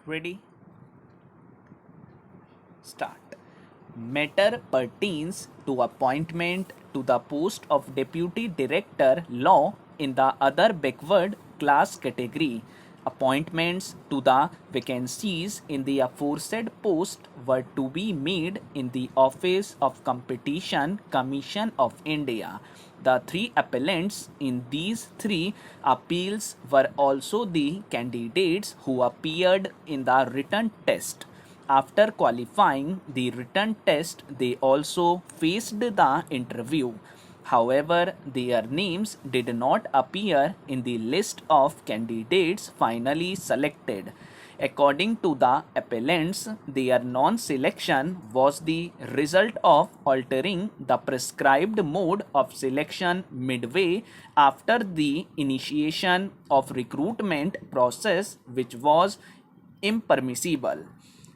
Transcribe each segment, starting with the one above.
Ready? Start. Matter pertains to appointment to the post of Deputy Director Law in the other backward class category. Appointments to the vacancies in the aforesaid post were to be made in the Office of Competition Commission of India. The three appellants in these three appeals were also the candidates who appeared in the written test. After qualifying the written test, they also faced the interview. However, their names did not appear in the list of candidates finally selected. According to the appellants, their non selection was the result of altering the prescribed mode of selection midway after the initiation of recruitment process, which was impermissible.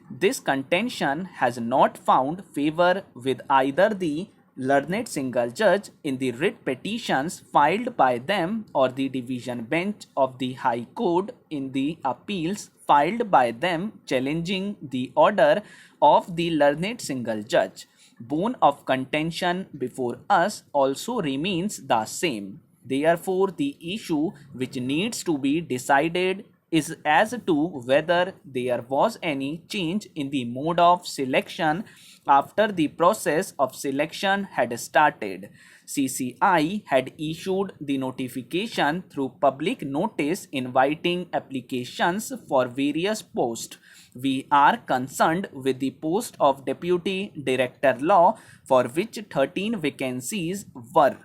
This contention has not found favor with either the learned single judge in the writ petitions filed by them or the division bench of the High Court in the appeals filed by them challenging the order of the learned single judge. Bone of contention before us also remains the same. Therefore, the issue which needs to be decided is as to whether there was any change in the mode of selection after the process of selection had started. CCI had issued the notification through public notice inviting applications for various posts. We are concerned with the post of Deputy Director Law, for which 13 vacancies were.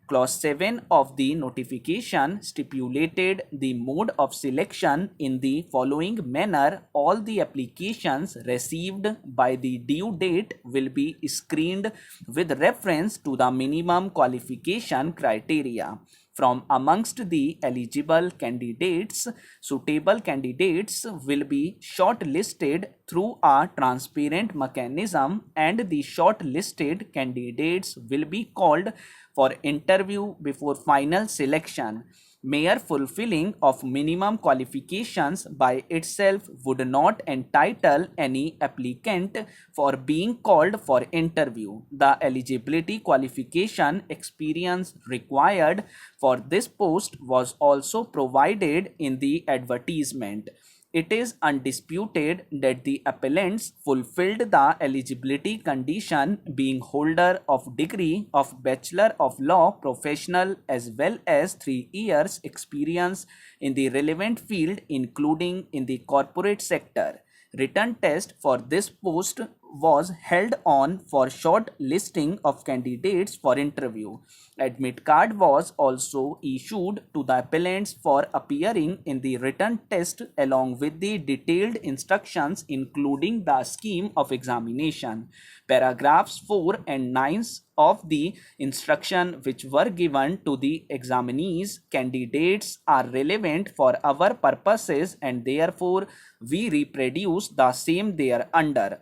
Clause 7 of the notification stipulated the mode of selection in the following manner. All the applications received by the due date will be screened with reference to the minimum qualification criteria. From amongst the eligible candidates, suitable candidates will be shortlisted through a transparent mechanism, and the shortlisted candidates will be called for interview before final selection. Mere fulfilling of minimum qualifications by itself would not entitle any applicant for being called for interview. The eligibility qualification experience required for this post was also provided in the advertisement. It is undisputed that the appellants fulfilled the eligibility condition, being holder of degree of Bachelor of Law professional as well as 3 years experience in the relevant field including in the corporate sector. Written test for this post was held on for short listing of candidates for interview. Admit card was also issued to the appellants for appearing in the written test along with the detailed instructions including the scheme of examination. Paragraphs 4 and 9 of the instruction which were given to the examinees candidates are relevant for our purposes, and therefore we reproduce the same thereunder.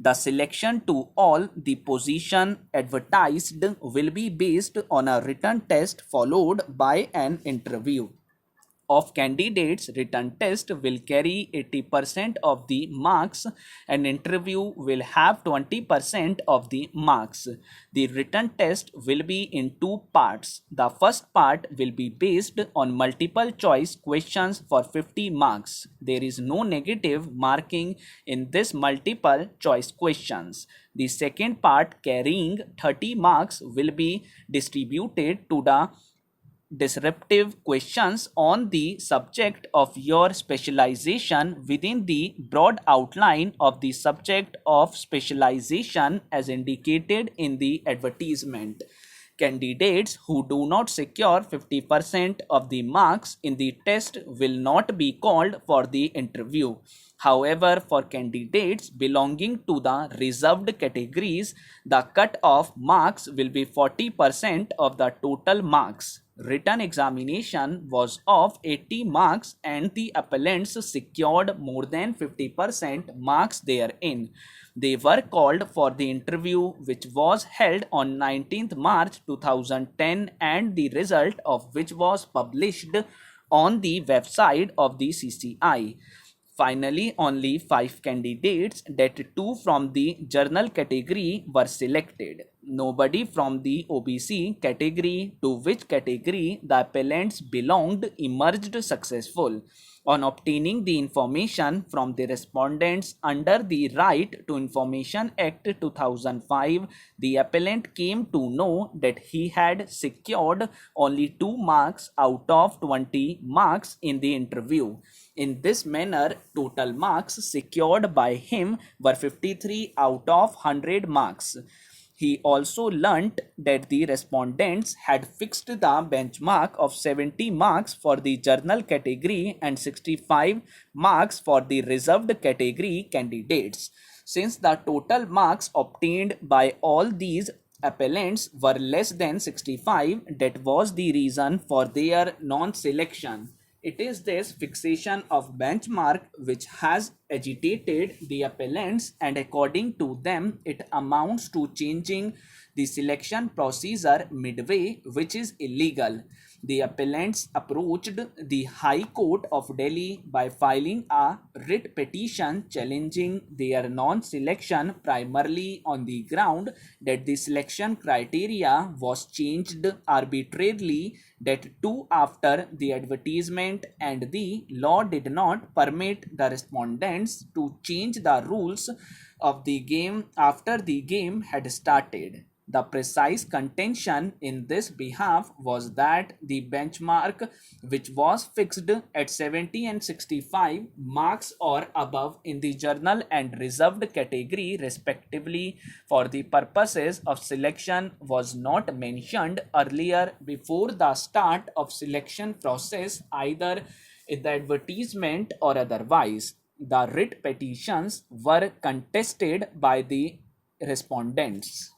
The selection to all the position advertised will be based on a written test followed by an interview. Of candidates, written test will carry 80% of the marks and interview will have 20% of the marks. The written test will be in two parts. The first part will be based on multiple choice questions for 50 marks. There is no negative marking in this multiple choice questions. The second part, carrying 30 marks, will be distributed to the disruptive questions on the subject of your specialization within the broad outline of the subject of specialization as indicated in the advertisement. Candidates who do not secure 50% of the marks in the test will not be called for the interview. However, for candidates belonging to the reserved categories, the cut-off marks will be 40% of the total marks. Written examination was of 80 marks and the appellants secured more than 50% marks therein. They were called for the interview which was held on 19th March 2010 and the result of which was published on the website of the CCI. Finally, only 5 candidates, that 2 from the journal category, were selected. Nobody from the OBC category, to which category the appellants belonged, emerged successful. On obtaining the information from the respondents under the Right to Information Act 2005, the appellant came to know that he had secured only 2 marks out of 20 marks in the interview. In this manner, total marks secured by him were 53 out of 100 marks. He also learnt that the respondents had fixed the benchmark of 70 marks for the journal category and 65 marks for the reserved category candidates. Since the total marks obtained by all these appellants were less than 65, that was the reason for their non-selection. It is this fixation of benchmark which has agitated the appellants, and according to them, it amounts to changing the selection procedure midway, which is illegal. The appellants approached the High Court of Delhi by filing a writ petition challenging their non-selection primarily on the ground that the selection criteria was changed arbitrarily, that too after the advertisement, and the law did not permit the respondents to change the rules of the game after the game had started. The precise contention in this behalf was that the benchmark, which was fixed at 70 and 65 marks or above in the journal and reserved category respectively for the purposes of selection, was not mentioned earlier before the start of selection process, either in the advertisement or otherwise. The writ petitions were contested by the respondents.